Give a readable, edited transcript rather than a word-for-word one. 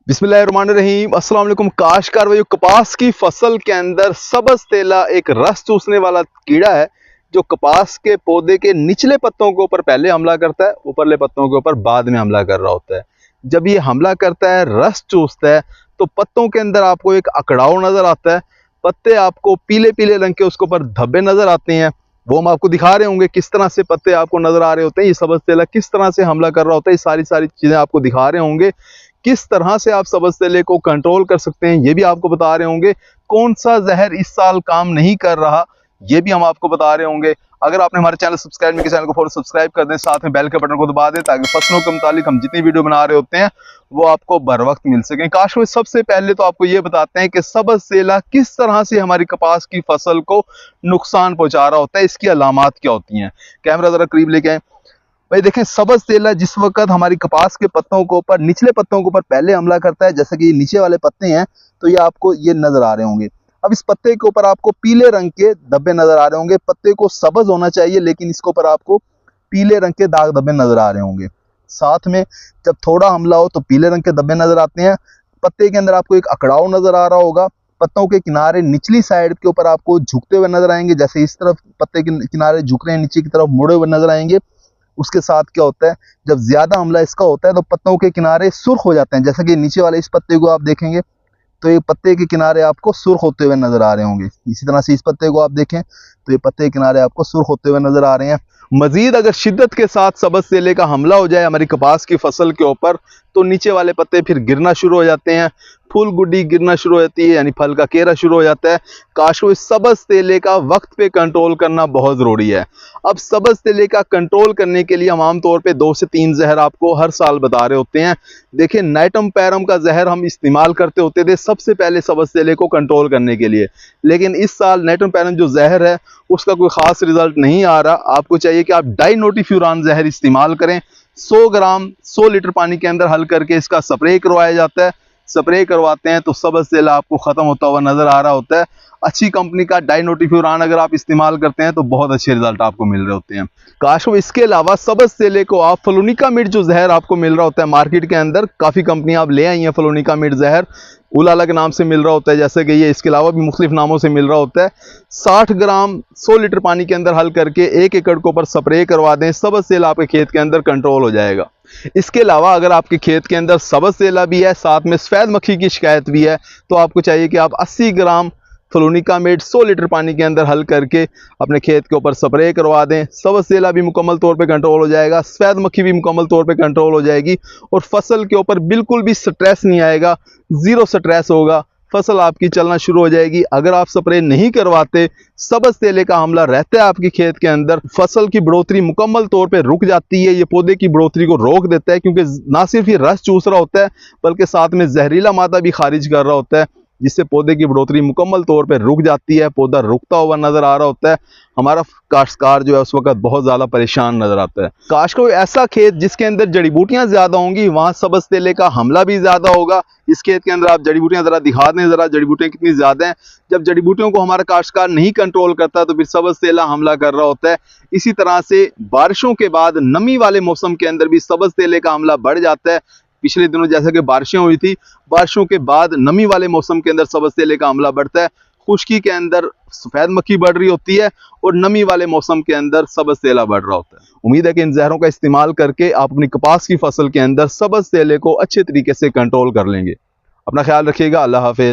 बिस्मिल्लाहिर्रहमानिर्रहीम। अस्सलाम वालेकुम। काश्तकार भाइयों, कपास की फसल के अंदर सबज तेला एक रस चूसने वाला कीड़ा है जो कपास के पौधे के निचले पत्तों के ऊपर पहले हमला करता है, ऊपरले पत्तों के ऊपर बाद में हमला कर रहा होता है। जब ये हमला करता है, रस चूसता है, तो पत्तों के अंदर आपको एक अकड़ाव नजर आता है। पत्ते आपको पीले पीले रंग के उसके ऊपर धब्बे नजर आते हैं। वो हम आपको दिखा रहे होंगे किस तरह से पत्ते आपको नजर आ रहे होते हैं। ये सबज तेला किस तरह से हमला कर रहा होता है, ये सारी सारी चीजें आपको दिखा रहे होंगे। किस तरह से आप सबज तेले को कंट्रोल कर सकते हैं ये भी आपको बता रहे होंगे। कौन सा जहर इस साल काम नहीं कर रहा ये भी हम आपको बता रहे होंगे। अगर आपने हमारे चैनल सब्सक्राइब नहीं किया, चैनल को फौरन सब्सक्राइब कर दें, साथ में बेल के बटन को दबा दें ताकि फसलों के मुतालिक हम जितनी वीडियो बना रहे होते हैं वो आपको बर वक्त मिल सकें। काश में सबसे पहले तो आपको ये बताते हैं कि सबज तेला किस तरह से हमारी कपास की फसल को नुकसान पहुंचा रहा होता है, इसकी अलामात क्या होती हैं। कैमरा जरा करीब लेके आए भाई। देखें, सबज तेला जिस वक्त हमारी कपास के पत्तों के ऊपर, निचले पत्तों के ऊपर पहले हमला करता है, जैसे कि नीचे वाले पत्ते हैं तो ये आपको ये नजर आ रहे होंगे। अब इस पत्ते के ऊपर आपको पीले रंग के धब्बे नजर आ रहे होंगे। पत्ते को सबज होना चाहिए लेकिन इसके ऊपर आपको पीले रंग के दाग धब्बे नजर आ रहे होंगे। साथ में जब थोड़ा हमला हो तो पीले रंग के धब्बे नजर आते हैं। पत्ते के अंदर आपको एक अकड़ाव नजर आ रहा होगा। पत्तों के किनारे निचली साइड के ऊपर आपको झुकते हुए नजर आएंगे, जैसे इस तरफ पत्ते के किनारे झुक रहे हैं, नीचे की तरफ मुड़े हुए नजर आएंगे। उसके साथ क्या होता है, जब ज्यादा हमला इसका होता है तो पत्तों के किनारे सुर्ख हो जाते हैं। जैसा कि नीचे वाले इस पत्ते को आप देखेंगे तो ये पत्ते के किनारे आपको सुर्ख होते हुए नजर आ रहे होंगे। इसी तरह से इस पत्ते को आप देखें तो ये पत्ते के किनारे आपको सुर्ख होते हुए नजर आ रहे हैं। मजीद अगर शिद्दत के साथ सबज तेले का हमला हो जाए हमारी कपास की फसल के ऊपर तो नीचे वाले पत्ते फिर गिरना शुरू हो जाते हैं, फूल गुड्डी गिरना शुरू हो जाती है, यानी फल का केरा शुरू हो जाता है। काश को इस सबज तेले का वक्त पे कंट्रोल करना बहुत ज़रूरी है। अब सबज तेले का कंट्रोल करने के लिए हम आमतौर पे 2 से 3 जहर आपको हर साल बता रहे होते हैं। देखिए, नाइटम पैरम का जहर हम इस्तेमाल करते होते थे सबसे पहले सबज तेले को कंट्रोल करने के लिए, लेकिन इस साल नाइटम पैरम जो जहर है उसका कोई खास रिजल्ट नहीं आ रहा। आपको चाहिए कि आप डाइनोटिफ्यूरान जहर इस्तेमाल करें। 100 ग्राम 100 लीटर पानी के अंदर हल करके इसका स्प्रे करवाया जाता है। स्प्रे करवाते हैं तो सबज तेला आपको खत्म होता हुआ नजर आ रहा होता है। अच्छी कंपनी का डाइनोटिफ्यूरान अगर आप इस्तेमाल करते हैं तो बहुत अच्छे रिजल्ट आपको मिल रहे होते हैं। काश इसके अलावा सबज तेले को आप फ्लोनिकामिड जो जहर आपको मिल रहा होता है मार्केट के अंदर, काफ़ी कंपनियां आप ले आई हैं फ्लोनिकामिड जहर, उलाला के नाम से मिल रहा होता है जैसे कि ये, इसके अलावा भी मुख्तलिफ नामों से मिल रहा होता है। 60 ग्राम 100 लीटर पानी के अंदर हल करके 1 एकड़ के ऊपर स्प्रे करवा दें, सबज तेला आपके खेत के अंदर कंट्रोल हो जाएगा। इसके अलावा अगर आपके खेत के अंदर सबज तेला भी है, साथ में सफेद मक्खी की शिकायत भी है, तो आपको चाहिए कि आप 80 ग्राम फ्लोनिकामेड 100 लीटर पानी के अंदर हल करके अपने खेत के ऊपर स्प्रे करवा दें। सबज तेला भी मुकम्मल तौर पे कंट्रोल हो जाएगा, सफेद मक्खी भी मुकम्मल तौर पे कंट्रोल हो जाएगी और फसल के ऊपर बिल्कुल भी स्ट्रेस नहीं आएगा, ज़ीरो स्ट्रेस होगा, फसल आपकी चलना शुरू हो जाएगी। अगर आप स्प्रे नहीं करवाते, सबज तेले का हमला रहता है आपके खेत के अंदर, फसल की बढ़ोतरी मुकम्मल तौर पे रुक जाती है। ये पौधे की बढ़ोतरी को रोक देता है क्योंकि ना सिर्फ ये रस चूस रहा होता है बल्कि साथ में जहरीला मादा भी खारिज कर रहा होता है, जिससे पौधे की बढ़ोतरी मुकम्मल तौर पे रुक जाती है। पौधा रुकता हुआ नजर आ रहा होता है। हमारा काश्तकार जो है उस वक्त बहुत ज़्यादा परेशान नजर आता है। काश को ऐसा खेत जिसके अंदर जड़ी बूटियां ज़्यादा होंगी वहाँ सबज तेले का हमला भी ज़्यादा होगा। इस खेत के अंदर आप जड़ी बूटियां ज़रा दिखा दें, ज़रा जड़ी बूटियां कितनी ज़्यादा हैं। जब जड़ी बूटियों को हमारा काश्तकार नहीं कंट्रोल करता तो फिर सबज तेला हमला कर रहा होता है। इसी तरह से बारिशों के बाद नमी वाले मौसम के अंदर भी सबज तेले का हमला बढ़ जाता है। पिछले दिनों जैसे कि बारिशें हुई थी, बारिशों के बाद नमी वाले मौसम के अंदर सबज तेले का हमला बढ़ता है। खुश्की के अंदर सफेद मक्खी बढ़ रही होती है और नमी वाले मौसम के अंदर सबज तेला बढ़ रहा होता है। उम्मीद है कि इन जहरों का इस्तेमाल करके आप अपनी कपास की फसल के अंदर सबज तेले को अच्छे तरीके से कंट्रोल कर लेंगे। अपना ख्याल रखिएगा। अल्लाह हाफिज।